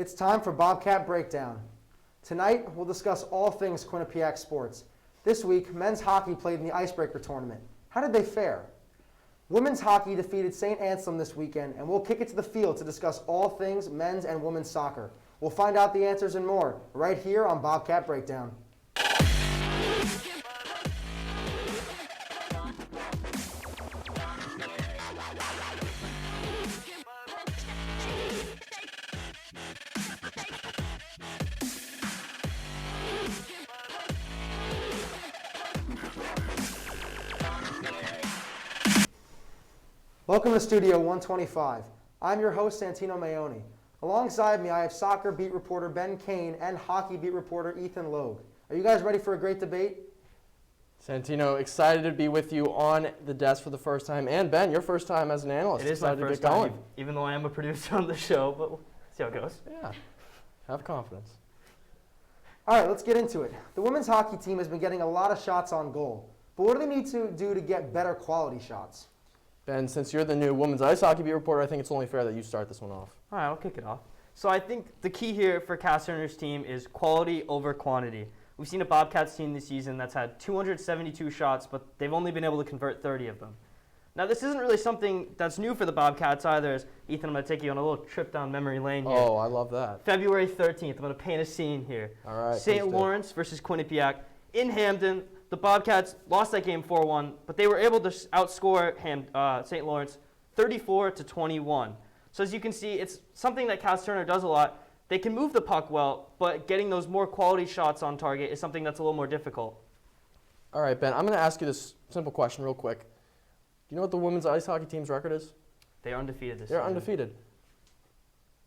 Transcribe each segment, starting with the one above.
It's time for Bobcat Breakdown. Tonight, we'll discuss all things Quinnipiac sports. This week, men's hockey played in the Icebreaker tournament. How did they fare? Women's hockey defeated St. Anselm this weekend, and we'll kick it to the field to discuss all things men's and women's soccer. We'll find out the answers and more right here on Bobcat Breakdown. Welcome to Studio 125. I'm your host, Santino Maione. Alongside me, I have soccer beat reporter Ben Kane and hockey beat reporter Ethan Logue. Are you guys ready for a great debate? Santino, excited to be with you on the desk for the first time. And Ben, your first time as an analyst. It is my first time, even though I am a producer on the show, but we'll see how it goes. Yeah, have confidence. All right, let's get into it. The women's hockey team has been getting a lot of shots on goal. But what do they need to do to get better quality shots? Ben, since you're the new women's ice hockey beat reporter, I think it's only fair that you start this one off. All right, I'll kick it off. So I think the key here for Cass Turner's team is quality over quantity. We've seen a Bobcats team this season that's had 272 shots, but they've only been able to convert 30 of them. Now, this isn't really something that's new for the Bobcats either. As Ethan, I'm going to take you on a little trip down memory lane here. Oh, I love that. February 13th, I'm going to paint a scene here. All right. St. Lawrence versus Quinnipiac in Hamden. The Bobcats lost that game 4-1, but they were able to outscore St. Lawrence 34-21. So as you can see, it's something that Cass Turner does a lot. They can move the puck well, but getting those more quality shots on target is something that's a little more difficult. All right, Ben, I'm going to ask you this simple question real quick. Do you know what the women's ice hockey team's record is? They are undefeated this They're season. undefeated.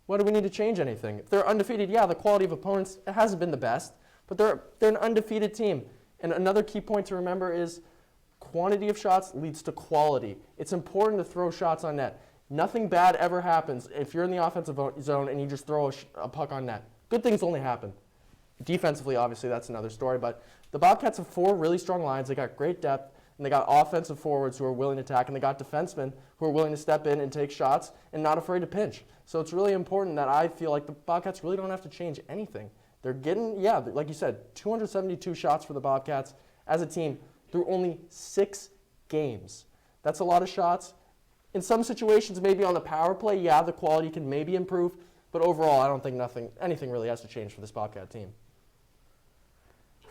Why do we need to change anything? If they're undefeated, yeah, the quality of opponents, it hasn't been the best, but they're an undefeated team. And another key point to remember is quantity of shots leads to quality. It's important to throw shots on net. Nothing bad ever happens if you're in the offensive zone and you just throw a puck on net. Good things only happen. Defensively, obviously, that's another story. But the Bobcats have 4 really strong lines. They got great depth, and they got offensive forwards who are willing to attack, and they got defensemen who are willing to step in and take shots and not afraid to pinch. So it's really important that I feel like the Bobcats really don't have to change anything. They're getting, yeah, like you said, 272 shots for the Bobcats as a team through only 6 games. That's a lot of shots. In some situations, maybe on the power play, yeah, the quality can maybe improve. But overall, I don't think anything really has to change for this Bobcat team.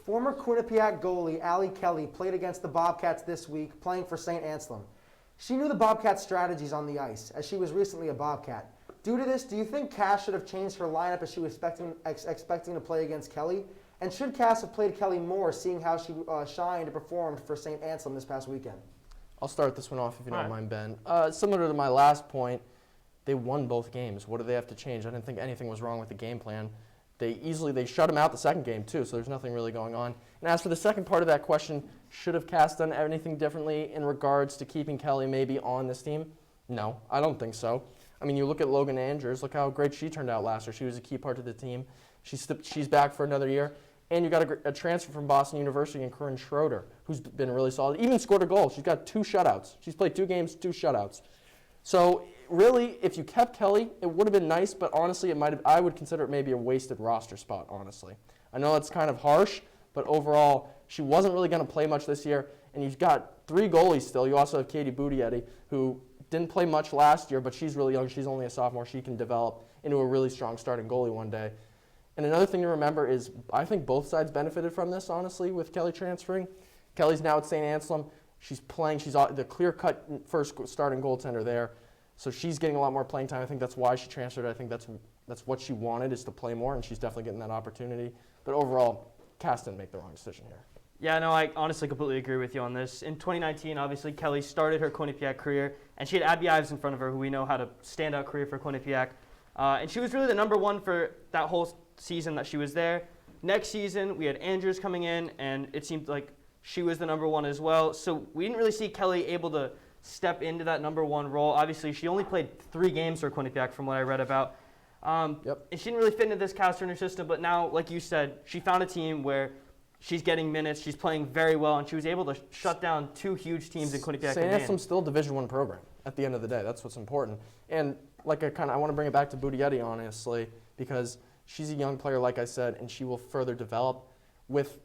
Former Quinnipiac goalie Allie Kelly played against the Bobcats this week, playing for St. Anselm. She knew the Bobcats' strategies on the ice, as she was recently a Bobcat. Due to this, do you think Cass should have changed her lineup as she was expecting to play against Kelly? And should Cass have played Kelly more, seeing how she shined and performed for St. Anselm this past weekend? I'll start this one off if you don't mind, Ben. Similar to my last point, they won both games. What do they have to change? I didn't think anything was wrong with the game plan. They shut them out the second game too, so there's nothing really going on. And as for the second part of that question, should have Cass done anything differently in regards to keeping Kelly maybe on this team? No, I don't think so. I mean, you look at Logan Andrews, look how great she turned out last year. She was a key part of the team. She's back for another year. And you got a transfer from Boston University in Corinne Schroeder, who's been really solid. Even scored a goal. She's got 2 shutouts. She's played 2 games, 2 shutouts. So really, if you kept Kelly, it would have been nice, but honestly, I would consider it maybe a wasted roster spot, honestly. I know it's kind of harsh, but overall, she wasn't really going to play much this year. And you've got 3 goalies still. You also have Katie Buttigieg, who didn't play much last year, but she's really young. She's only a sophomore. She can develop into a really strong starting goalie one day. And another thing to remember is I think both sides benefited from this, honestly, with Kelly transferring. Kelly's now at St. Anselm. She's playing. She's the clear-cut first starting goaltender there. So she's getting a lot more playing time. I think that's why she transferred. I think that's what she wanted, is to play more, and she's definitely getting that opportunity. But overall, Cass didn't make the wrong decision here. Yeah, no, I honestly completely agree with you on this. In 2019, obviously, Kelly started her Quinnipiac career, and she had Abby Ives in front of her, who we know had a standout career for Quinnipiac. And she was really the number 1 for that whole season that she was there. Next season, we had Andrews coming in, and it seemed like she was the number 1 as well. So we didn't really see Kelly able to step into that number 1 role. Obviously, she only played 3 games for Quinnipiac from what I read about. And she didn't really fit into this Cass Turner system, but now, like you said, she found a team where she's getting minutes, she's playing very well, and she was able to shut down 2 huge teams in Quinnipiac. St. Anselm's still a Division I program at the end of the day. That's what's important. And like I want to bring it back to Buttigieg, honestly. because she's a young player, like I said, and she will further develop. With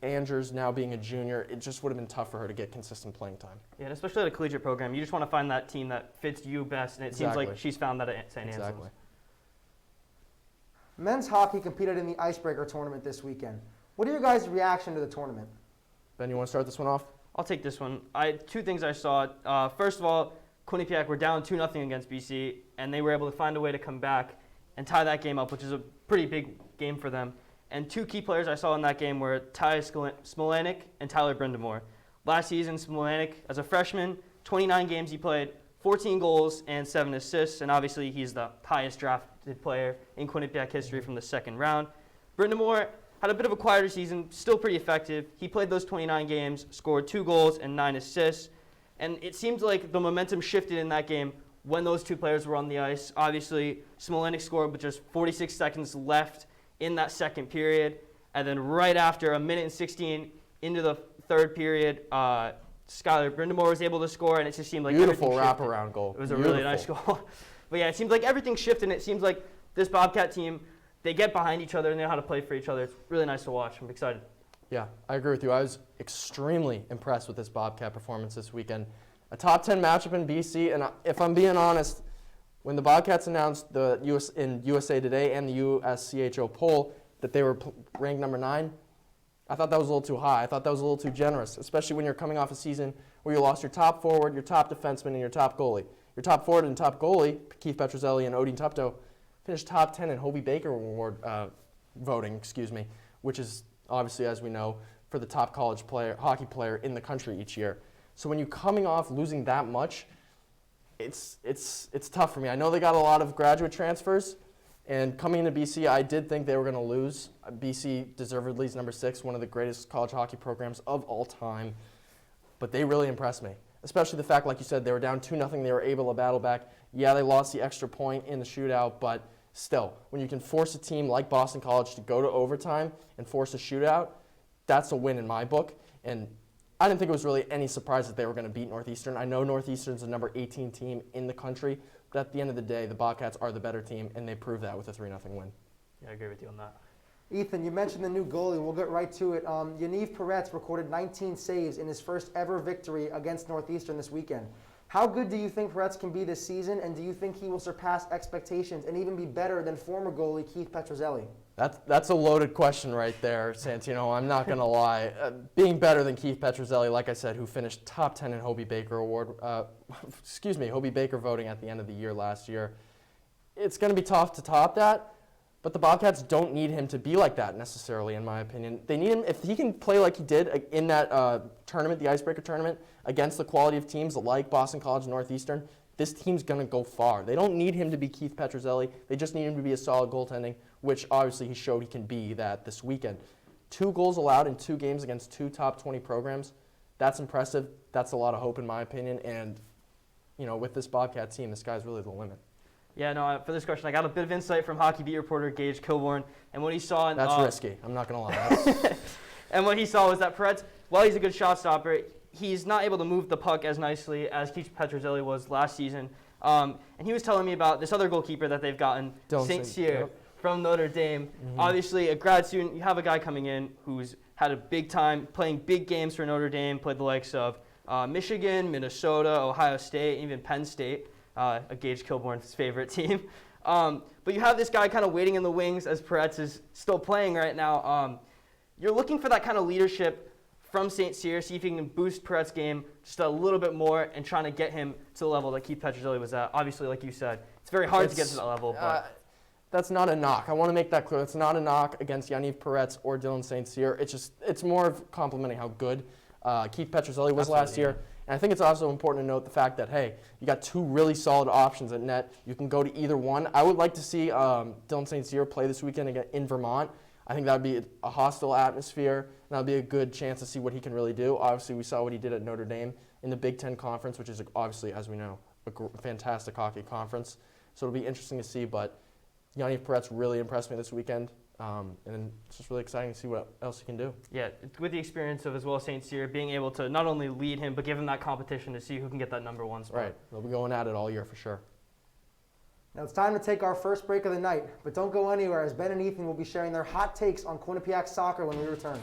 Andrews now being a junior, it just would have been tough for her to get consistent playing time. Yeah, and especially at a collegiate program, you just want to find that team that fits you best, and it seems like she's found that at St. Anselm's. Men's hockey competed in the Icebreaker tournament this weekend. What are your guys' reaction to the tournament? Ben, you want to start this one off? I'll take this one. Two things I saw. First of all, Quinnipiac were down 2-0 against BC, and they were able to find a way to come back and tie that game up, which is a pretty big game for them. And two key players I saw in that game were Ty Smolanik and Tyler Brindamore. Last season, Smolanik, as a freshman, 29 games he played, 14 goals and 7 assists, and obviously he's the highest drafted player in Quinnipiac history from the second round. Brindamore had a bit of a quieter season, still pretty effective. He played those 29 games, scored 2 goals and 9 assists, and it seemed like the momentum shifted in that game when those two players were on the ice. Obviously, Smolanik scored with just 46 seconds left in that second period, and then right after, a minute and 16 into the third period, Skylar Brindamore was able to score, and it just seemed like beautiful wraparound goal. It was a really nice goal. But yeah, it seems like everything shifted, and it seems like this Bobcat team, they get behind each other and they know how to play for each other. It's really nice to watch. I'm excited. Yeah, I agree with you. I was extremely impressed with this Bobcat performance this weekend. A top 10 matchup in BC, and if I'm being honest, when the Bobcats announced in USA Today and the USCHO poll that they were ranked number 9, I thought that was a little too high. I thought that was a little too generous, especially when you're coming off a season where you lost your top forward, your top defenseman, and your top goalie. Your top forward and top goalie, Keith Petrozelli and Odin Tupto, finished top 10 in Hobie Baker Award voting, which is obviously, as we know, for the top college hockey player in the country each year. So when you're coming off losing that much, it's tough for me. I know they got a lot of graduate transfers, and coming into BC, I did think they were going to lose. BC deservedly is number 6, one of the greatest college hockey programs of all time. But they really impressed me, especially the fact, like you said, they were down 2-0. They were able to battle back. Yeah, they lost the extra point in the shootout, but still, when you can force a team like Boston College to go to overtime and force a shootout, that's a win in my book. And I didn't think it was really any surprise that they were going to beat Northeastern. I know Northeastern's the number 18 team in the country, but at the end of the day, the Bobcats are the better team, and they proved that with a 3-0 win. Yeah, I agree with you on that. Ethan, you mentioned the new goalie. We'll get right to it. Yaniv Peretz recorded 19 saves in his first ever victory against Northeastern this weekend. How good do you think Peretz can be this season, and do you think he will surpass expectations and even be better than former goalie Keith Petrozelli? That's a loaded question right there, Santino. I'm not going to lie. Being better than Keith Petrozelli, like I said, who finished top 10 in Hobie Baker Hobie Baker voting at the end of the year last year, it's going to be tough to top that. But the Bobcats don't need him to be like that necessarily, in my opinion. They need him, if he can play like he did in that tournament, the Icebreaker tournament, against the quality of teams like Boston College and Northeastern, this team's going to go far. They don't need him to be Keith Petrozelli. They just need him to be a solid goaltending, which obviously he showed he can be that this weekend. 2 goals allowed in 2 games against 2 top 20 programs. That's impressive. That's a lot of hope in my opinion. And, with this Bobcat team, the sky's really the limit. Yeah, no, for this question, I got a bit of insight from hockey beat reporter Gage Kilborn, and what he saw... That's risky. I'm not going to lie. And what he saw was that Peretz, while he's a good shot stopper, he's not able to move the puck as nicely as Keith Petrozelli was last season. And he was telling me about this other goalkeeper that they've gotten, St. Cyr, from Notre Dame. Mm-hmm. Obviously, a grad student, you have a guy coming in who's had a big time, playing big games for Notre Dame, played the likes of Michigan, Minnesota, Ohio State, even Penn State. A Gage Kilborn's favorite team. But you have this guy kind of waiting in the wings as Peretz is still playing right now. You're looking for that kind of leadership from St. Cyr, see if you can boost Peretz's game just a little bit more and trying to get him to the level that Keith Petrozelli was at. Obviously, like you said, it's very hard to get to that level. But that's not a knock. I want to make that clear. It's not a knock against Yaniv Peretz or Dylan St. Cyr. It's more of complimenting how good Keith Petrozelli was last year. And I think it's also important to note the fact that, hey, you got 2 really solid options at net. You can go to either one. I would like to see Dylan St. Cyr play this weekend again in Vermont. I think that would be a hostile atmosphere, and that would be a good chance to see what he can really do. Obviously, we saw what he did at Notre Dame in the Big Ten Conference, which is obviously, as we know, a fantastic hockey conference. So it'll be interesting to see, but Yaniv Peretz really impressed me this weekend. And it's just really exciting to see what else he can do. Yeah, with the experience of as well St. Cyr being able to not only lead him, but give him that competition to see who can get that number 1 spot. Right. They'll be going at it all year for sure. Now it's time to take our first break of the night, but don't go anywhere as Ben and Ethan will be sharing their hot takes on Quinnipiac soccer when we return.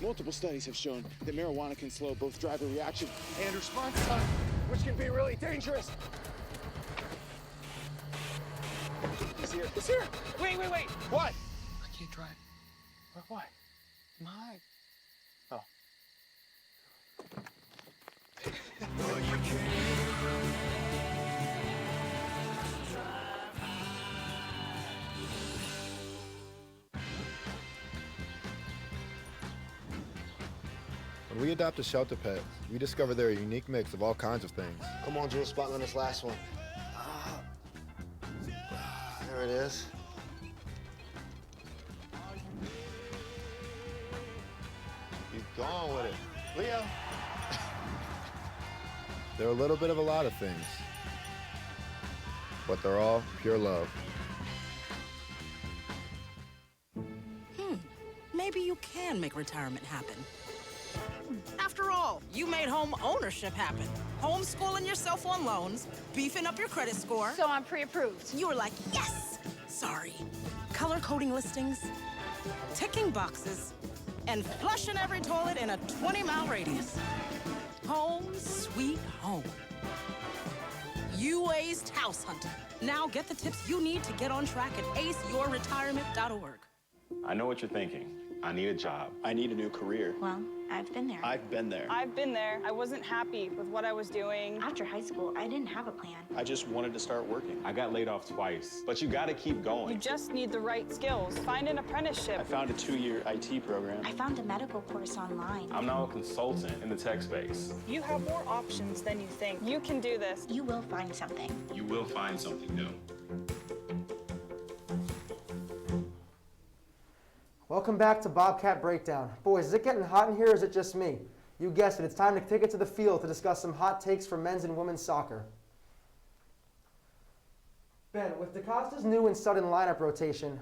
Multiple studies have shown that marijuana can slow both driver reaction and response time, which can be really dangerous. He's here. He's here. Wait. What? I can't drive. Why? My. Oh. When we adopt a shelter pet, we discover they're a unique mix of all kinds of things. Come on, Joe, spotting on this last one. There it is. Keep going with it. Leo. They're a little bit of a lot of things, but they're all pure love. Maybe you can make retirement happen. After all, you made home ownership happen. Homeschooling yourself on loans, beefing up your credit score. So I'm pre-approved. You were like, yes! Sorry. Color coding listings, ticking boxes, and flushing every toilet in a 20-mile radius. Home sweet home. You aced house hunting. Now get the tips you need to get on track at aceyourretirement.org. I know what you're thinking. I need a job. I need a new career. Well, I've been there. I've been there. I've been there. I wasn't happy with what I was doing. After high school, I didn't have a plan. I just wanted to start working. I got laid off twice, but you gotta keep going. You just need the right skills. Find an apprenticeship. I found a 2-year IT program. I found a medical course online. I'm now a consultant in the tech space. You have more options than you think. You can do this. You will find something. You will find something new. Welcome back to Bobcat Breakdown. Boys, is it getting hot in here or is it just me? You guessed it, it's time to take it to the field to discuss some hot takes for men's and women's soccer. Ben, with DaCosta's new and sudden lineup rotation,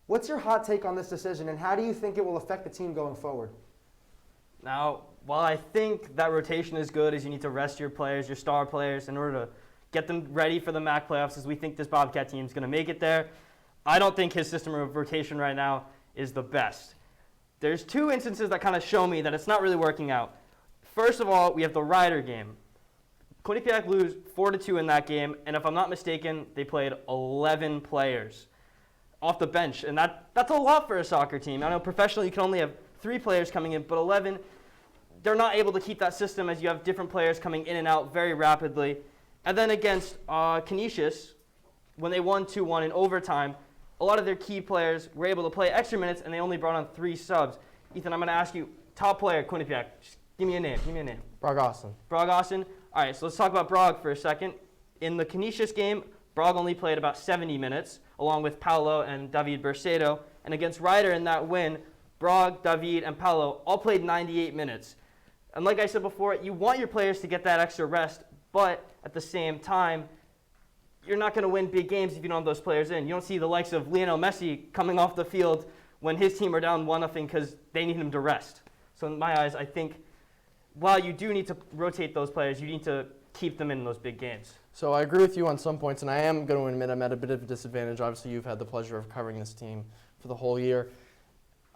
what's your hot take on this decision and how do you think it will affect the team going forward? Now, while I think that rotation is good, as you need to rest your players, your star players, in order to get them ready for the MAC playoffs, as we think this Bobcat team is going to make it there, I don't think his system of rotation right now is the best. There's two instances that kind of show me that it's not really working out. First of all, we have the Rider game. Quinnipiac lose 4-2 in that game, and if I'm not mistaken, they played 11 players off the bench, and that's a lot for a soccer team. I know professionally you can only have 3 players coming in, but 11, they're not able to keep that system as you have different players coming in and out very rapidly. And then against Canisius, when they won 2-1 in overtime, a lot of their key players were able to play extra minutes, and they only brought on 3 subs. Ethan, I'm going to ask you, top player at Quinnipiac. Just give me a name. Brog Austin. Brog Austin. All right, so let's talk about Brog for a second. In the Canisius game, Brog only played about 70 minutes, along with Paolo and David Bercedo. And against Ryder in that win, Brog, David, and Paolo all played 98 minutes. And like I said before, you want your players to get that extra rest, but at the same time, you're not going to win big games if you don't have those players in. You don't see the likes of Lionel Messi coming off the field when his team are down 1-0 because they need him to rest. So in my eyes, I think while you do need to rotate those players, you need to keep them in those big games. So I agree with you on some points, and I am going to admit I'm at a bit of a disadvantage. Obviously, you've had the pleasure of covering this team for the whole year.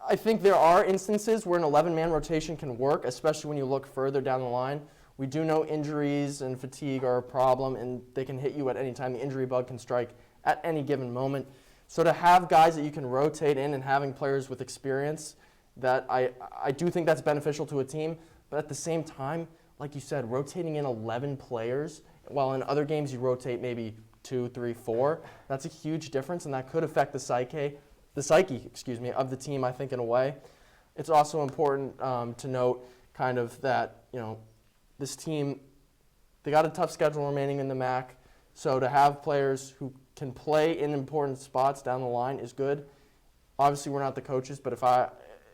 I think there are instances where an 11-man rotation can work, especially when you look further down the line. We do know injuries and fatigue are a problem, and they can hit you at any time. The injury bug can strike at any given moment. So to have guys that you can rotate in and having players with experience, that I do think that's beneficial to a team. But at the same time, like you said, rotating in 11 players, while in other games you rotate maybe 2, 3, 4, that's a huge difference, and that could affect the psyche of the team, I think, in a way. It's also important to note kind of that, this team, they got a tough schedule remaining in the MAC, so to have players who can play in important spots down the line is good. Obviously, we're not the coaches, but if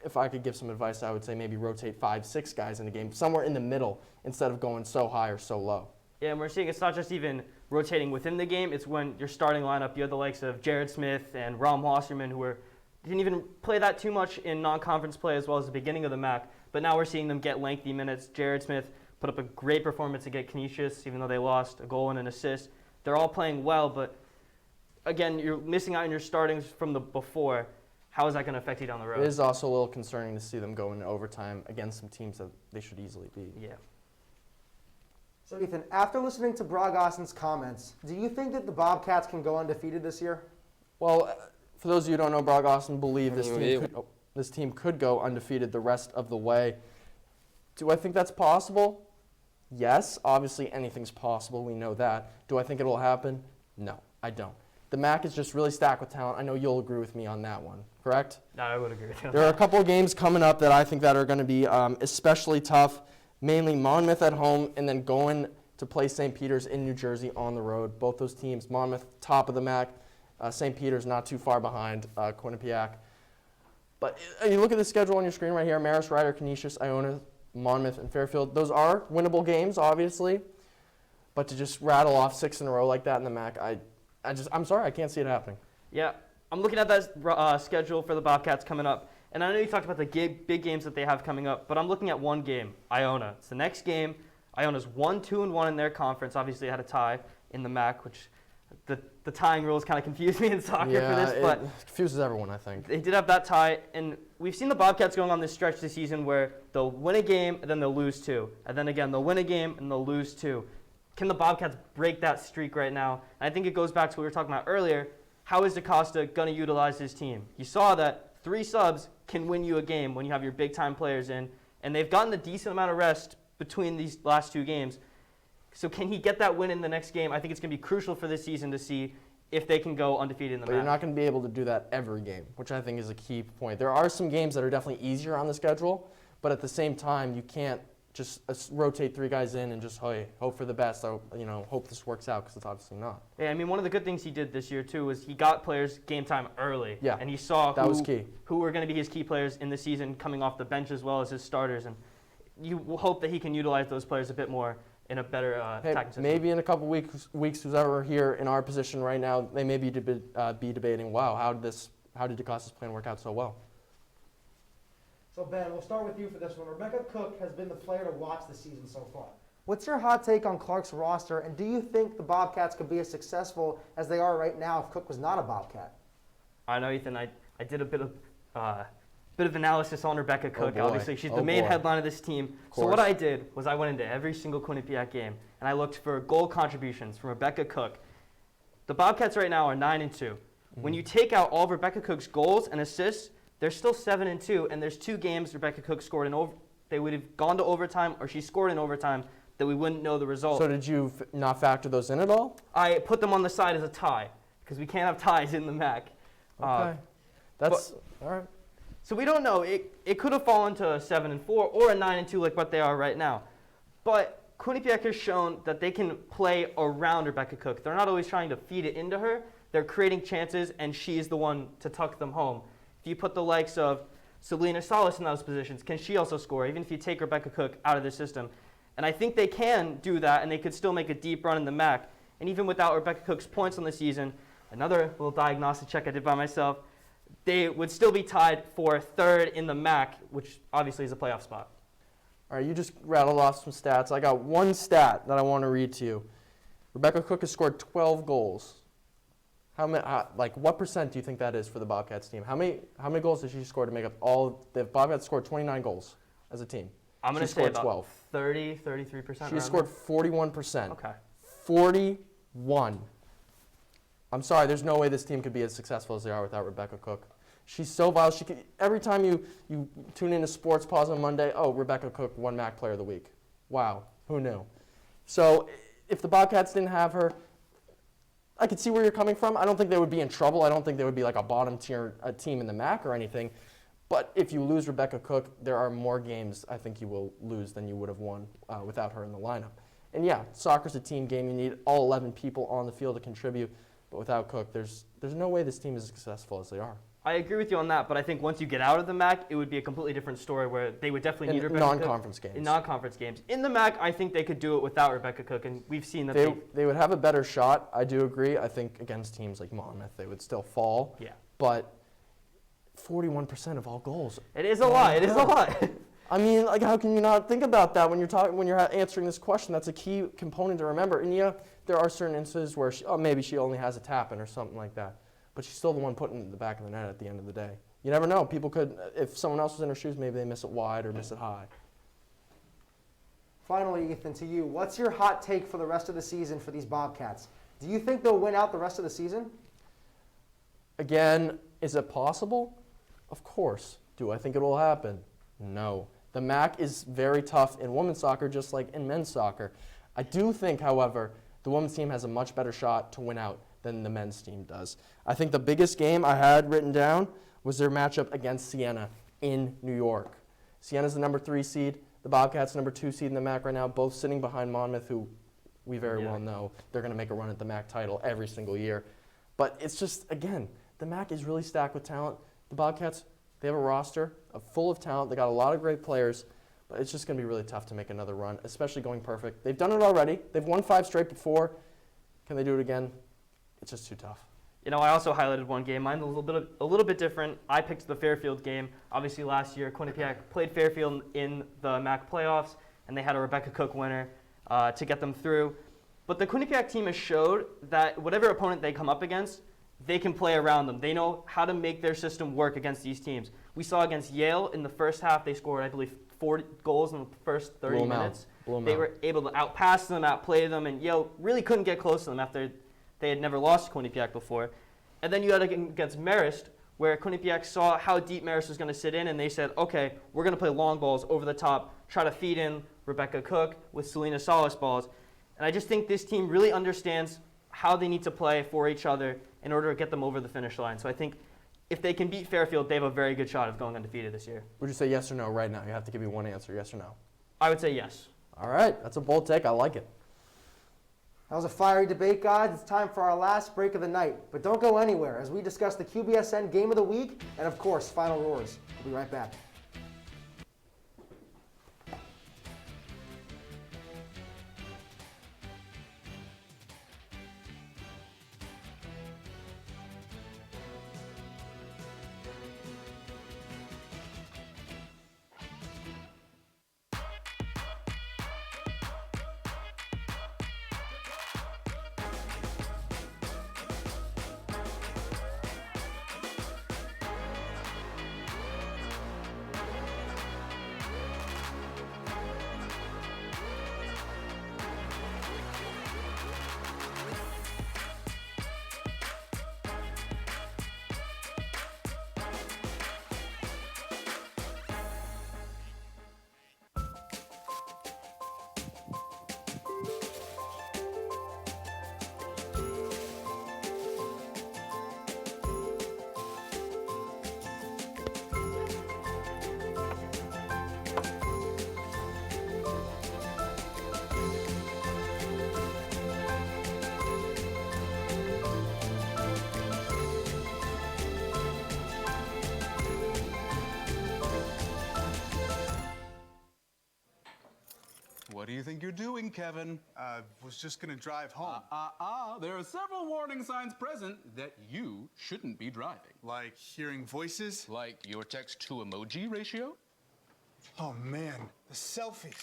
if I could give some advice, I would say maybe rotate 5-6 guys in the game, somewhere in the middle, instead of going so high or so low. Yeah, and we're seeing it's not just even rotating within the game. It's when your starting lineup, you have the likes of Jared Smith and Rom Wasserman, who didn't even play that too much in non-conference play as well as the beginning of the MAC. But now we're seeing them get lengthy minutes. Jared Smith put up a great performance against Canisius, even though they lost a goal and an assist. They're all playing well, but again, you're missing out on your startings from the before. How is that going to affect you down the road? It is also a little concerning to see them go into overtime against some teams that they should easily beat. Yeah. So Ethan, after listening to Brogossen's comments, do you think that the Bobcats can go undefeated this year? Well, for those of you who don't know, Brogossen believe this team could go undefeated the rest of the way. Do I think that's possible? Yes, obviously anything's possible. We know that. Do I think it'll happen? No, I don't. The MAC is just really stacked with talent. I know you'll agree with me on that one, correct? No, I would agree with you. There are a couple of games coming up that I think that are going to be especially tough, mainly Monmouth at home and then going to play St. Peter's in New Jersey on the road. Both those teams, Monmouth top of the MAC, St. Peter's not too far behind Quinnipiac. But you look at the schedule on your screen right here, Marist, Rider, Canisius, Iona, Monmouth, and Fairfield. Those are winnable games, obviously, but to just rattle off 6 in a row like that in the MAC, I'm sorry, I can't see it happening. Yeah, I'm looking at that schedule for the Bobcats coming up, and I know you talked about the big games that they have coming up, but I'm looking at one game, Iona. It's the next game. Iona's 1-2-1 in their conference. Obviously, they had a tie in the MAC, which the tying rules kind of confused me in soccer for this, but it confuses everyone, I think. they did have that tie, and we've seen the Bobcats going on this stretch this season where they'll win a game and then they'll lose 2, and then again they'll win a game and they'll lose 2. Can the Bobcats break that streak right now? And I think it goes back to what we were talking about earlier. How is DaCosta going to utilize his team? You saw that 3 subs can win you a game when you have your big-time players in, and they've gotten a decent amount of rest between these last 2 games. So can he get that win in the next game? I think it's going to be crucial for this season to see if they can go undefeated in the But MAC. you're not going to be able to do that every game, which I think is a key point. There are some games that are definitely easier on the schedule, but at the same time, you can't just rotate 3 guys in and just hope for the best. Or, hope this works out, because it's obviously not. Yeah, I mean, one of the good things he did this year too was he got players game time early. Yeah, and he saw that was key. Who were going to be his key players in the season, coming off the bench as well as his starters, and you hope that he can utilize those players a bit more in a better attacking system. Maybe in a couple weeks, who's ever here in our position right now, they may be debating, wow, how did DaCosta's plan work out so well? So Ben, we'll start with you for this one. Rebecca Cook has been the player to watch this season so far. What's your hot take on Clark's roster, and do you think the Bobcats could be as successful as they are right now if Cook was not a Bobcat? I know, Ethan. I did a bit of analysis on Rebecca Cook. Oh, obviously, she's the main headline of this team. So what I did was I went into every single Quinnipiac game, and I looked for goal contributions from Rebecca Cook. The Bobcats right now are 9-2. When you take out all of Rebecca Cook's goals and assists, they're still 7-2, and there's 2 games Rebecca Cook scored they would have gone to overtime, or she scored in overtime, that we wouldn't know the result. So did you not factor those in at all? I put them on the side as a tie, because we can't have ties in the MAC. Okay. All right. So we don't know. It could have fallen to a 7-4 or a 9-2 like what they are right now. But Quinnipiac has shown that they can play around Rebecca Cook. They're not always trying to feed it into her. They're creating chances, and she's the one to tuck them home. If you put the likes of Selena Salas in those positions, can she also score, even if you take Rebecca Cook out of the system? And I think they can do that, and they could still make a deep run in the MAC. And even without Rebecca Cook's points on the season, another little diagnostic check I did by myself, they would still be tied for 3rd in the MAC, which obviously is a playoff spot. All right, you just rattled off some stats. I got one stat that I want to read to you. Rebecca Cook has scored 12 goals. What percent do you think that is for the Bobcats team? How many goals did she score to make up all? The Bobcats scored 29 goals as a team. I'm going to say about 12. 30, 33%. She scored 41%. Okay. 41. I'm sorry, there's no way this team could be as successful as they are without Rebecca Cook. She's so vital. Every time you tune into Sports Pause on Monday, Rebecca Cook won MAC Player of the Week. Wow, who knew? So if the Bobcats didn't have her, I could see where you're coming from. I don't think they would be in trouble. I don't think they would be like a bottom tier team in the MAC or anything. But if you lose Rebecca Cook, there are more games I think you will lose than you would have won without her in the lineup. And yeah, soccer's a team game. You need all 11 people on the field to contribute. But without Cook, there's no way this team is as successful as they are. I agree with you on that, but I think once you get out of the MAC, it would be a completely different story where they would definitely need Rebecca non-conference Cook. games. In non-conference games. In the MAC, I think they could do it without Rebecca Cook, and we've seen that they would have a better shot. I do agree. I think against teams like Monmouth, they would still fall. Yeah. But 41% of all goals. It is a lot. It is a lot. I mean, like, how can you not think about that when you're answering this question? That's a key component to remember. And yeah, there are certain instances where maybe she only has a tap in or something like that, but she's still the one putting it in the back of the net at the end of the day. You never know. People could, if someone else was in her shoes, maybe they miss it wide or miss it high. Finally, Ethan, to you, what's your hot take for the rest of the season for these Bobcats? Do you think they'll win out the rest of the season? Again, is it possible? Of course. Do I think it will happen? No. The MAC is very tough in women's soccer, just like in men's soccer. I do think, however, the women's team has a much better shot to win out than the men's team does. I think the biggest game I had written down was their matchup against Siena in New York. Siena's the number 3 seed. The Bobcats number 2 seed in the MAC right now, both sitting behind Monmouth, who we very well know they're going to make a run at the MAC title every single year. But it's just, again, the MAC is really stacked with talent. The Bobcats, they have a roster full of talent. They got a lot of great players, but it's just going to be really tough to make another run, especially going perfect. They've done it already. They've won 5 straight before. Can they do it again? It's just too tough. You know, I also highlighted one game. Mine's a little bit different. I picked the Fairfield game. Obviously, last year, Quinnipiac played Fairfield in the MAC playoffs, and they had a Rebecca Cook winner to get them through. But the Quinnipiac team has showed that whatever opponent they come up against, they can play around them. They know how to make their system work against these teams. We saw against Yale in the first half, they scored, I believe, 40 goals in the first 30 minutes. They were able to outpass them, outplay them, and Yale really couldn't get close to them after they had never lost to Quinnipiac before. And then you had against Marist, where Quinnipiac saw how deep Marist was going to sit in, and they said, okay, we're going to play long balls over the top, try to feed in Rebecca Cook with Selena Salas balls. And I just think this team really understands how they need to play for each other in order to get them over the finish line. So I think if they can beat Fairfield, they have a very good shot of going undefeated this year. Would you say yes or no right now? You have to give me one answer, yes or no. I would say yes. All right, that's a bold take. I like it. That was a fiery debate, guys. It's time for our last break of the night. But don't go anywhere as we discuss the QBSN Game of the Week and, of course, Final Roars. We'll be right back. What do you think you're doing, Kevin? Was just gonna drive home. There are several warning signs present that you shouldn't be driving. Like hearing voices? Like your text-to-emoji ratio? Oh man, the selfies.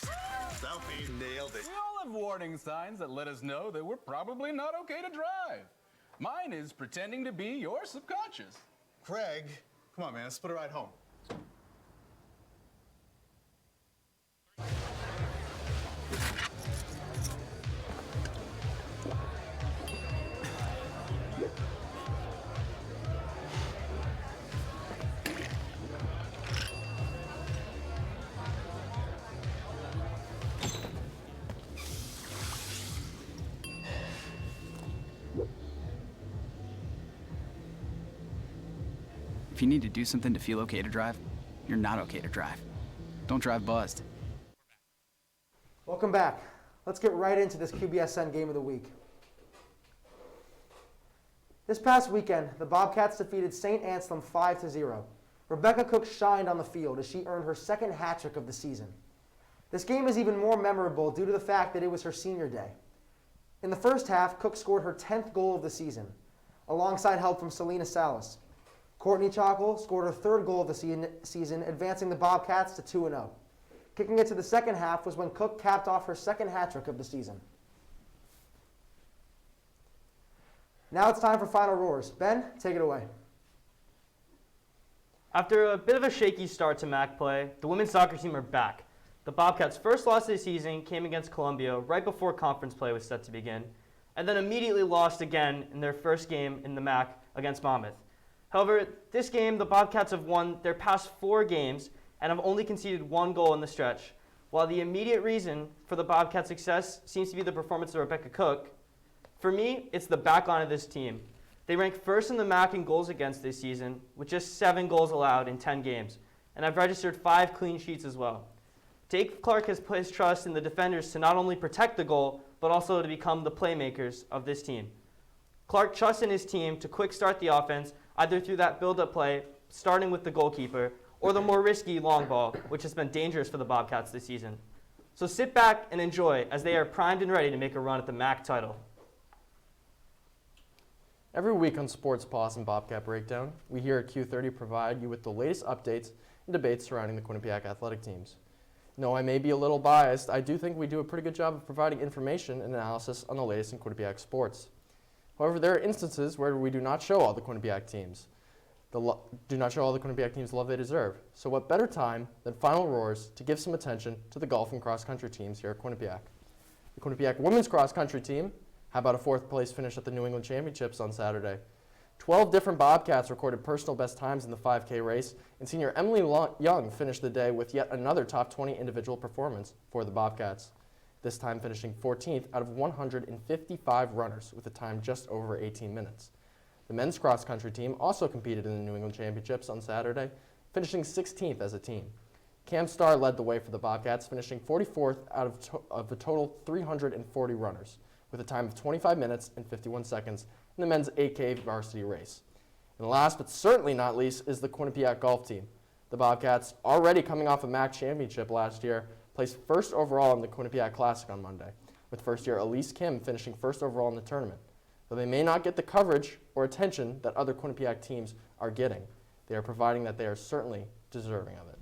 Selfies. Nailed it. We all have warning signs that let us know that we're probably not okay to drive. Mine is pretending to be your subconscious. Craig, come on man, let's split a ride home. If you need to do something to feel okay to drive, you're not okay to drive. Don't drive buzzed. Welcome back. Let's get right into this QBSN Game of the Week. This past weekend, the Bobcats defeated St. Anselm 5-0. Rebecca Cook shined on the field as she earned her second hat trick of the season. This game is even more memorable due to the fact that it was her senior day. In the first half, Cook scored her 10th goal of the season, alongside help from Selena Salas. Courtney Chockle scored her third goal of the season, advancing the Bobcats to 2-0. Kicking it to the second half was when Cook capped off her second hat trick of the season. Now it's time for final roars. Ben, take it away. After a bit of a shaky start to MAC play, the women's soccer team are back. The Bobcats' first loss of the season came against Columbia right before conference play was set to begin, and then immediately lost again in their first game in the MAC against Monmouth. However, this game, the Bobcats have won their past 4 games and have only conceded 1 goal in the stretch. While the immediate reason for the Bobcats' success seems to be the performance of Rebecca Cook, for me, it's the back line of this team. They rank first in the MAC in goals against this season, with just 7 goals allowed in 10 games, and have registered 5 clean sheets as well. Dave Clark has put his trust in the defenders to not only protect the goal, but also to become the playmakers of this team. Clark trusts in his team to quick start the offense, either through that build-up play, starting with the goalkeeper, or the more risky long ball, which has been dangerous for the Bobcats this season. So sit back and enjoy as they are primed and ready to make a run at the MAC title. Every week on Sports Pause and Bobcat Breakdown, we here at Q30 provide you with the latest updates and debates surrounding the Quinnipiac athletic teams. No, I may be a little biased. I do think we do a pretty good job of providing information and analysis on the latest in Quinnipiac sports. However, there are instances where we do not show all the Quinnipiac teams. Do not show all the Quinnipiac teams the love they deserve. So what better time than Final Roars to give some attention to the golf and cross-country teams here at Quinnipiac. The Quinnipiac women's cross-country team, how about a 4th place finish at the New England Championships on Saturday? 12 different Bobcats recorded personal best times in the 5K race, and senior Emily Young finished the day with yet another top 20 individual performance for the Bobcats, this time finishing 14th out of 155 runners with a time just over 18 minutes. The men's cross-country team also competed in the New England Championships on Saturday, finishing 16th as a team. Cam Starr led the way for the Bobcats, finishing 44th out of a total 340 runners, with a time of 25 minutes and 51 seconds in the men's 8K varsity race. And last but certainly not least is the Quinnipiac golf team. The Bobcats, already coming off a MAC championship last year, placed first overall in the Quinnipiac Classic on Monday, with first-year Elise Kim finishing first overall in the tournament. Though they may not get the coverage or attention that other Quinnipiac teams are getting, they are providing that they are certainly deserving of it.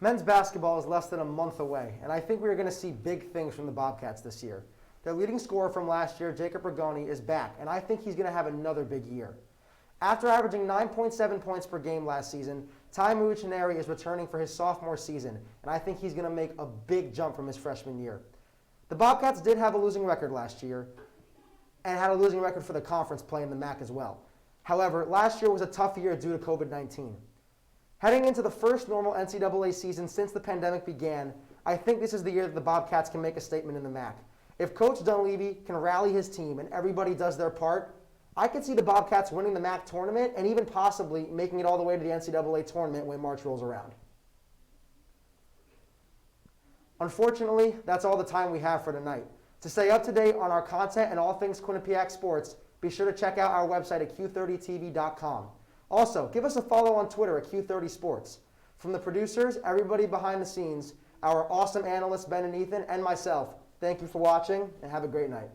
Men's basketball is less than a month away, and I think we are going to see big things from the Bobcats this year. Their leading scorer from last year, Jacob Rigoni, is back, and I think he's going to have another big year. After averaging 9.7 points per game last season, Ty Muchineri is returning for his sophomore season, and I think he's going to make a big jump from his freshman year. The Bobcats did have a losing record last year, and had a losing record for the conference play in the MAC as well. However, last year was a tough year due to COVID-19. Heading into the first normal NCAA season since the pandemic began, I think this is the year that the Bobcats can make a statement in the MAC. If Coach Dunleavy can rally his team and everybody does their part, I could see the Bobcats winning the MAC tournament and even possibly making it all the way to the NCAA tournament when March rolls around. Unfortunately, that's all the time we have for tonight. To stay up to date on our content and all things Quinnipiac sports, be sure to check out our website at q30tv.com. Also, give us a follow on Twitter at Q30 Sports. From the producers, everybody behind the scenes, our awesome analysts Ben and Ethan, and myself, thank you for watching and have a great night.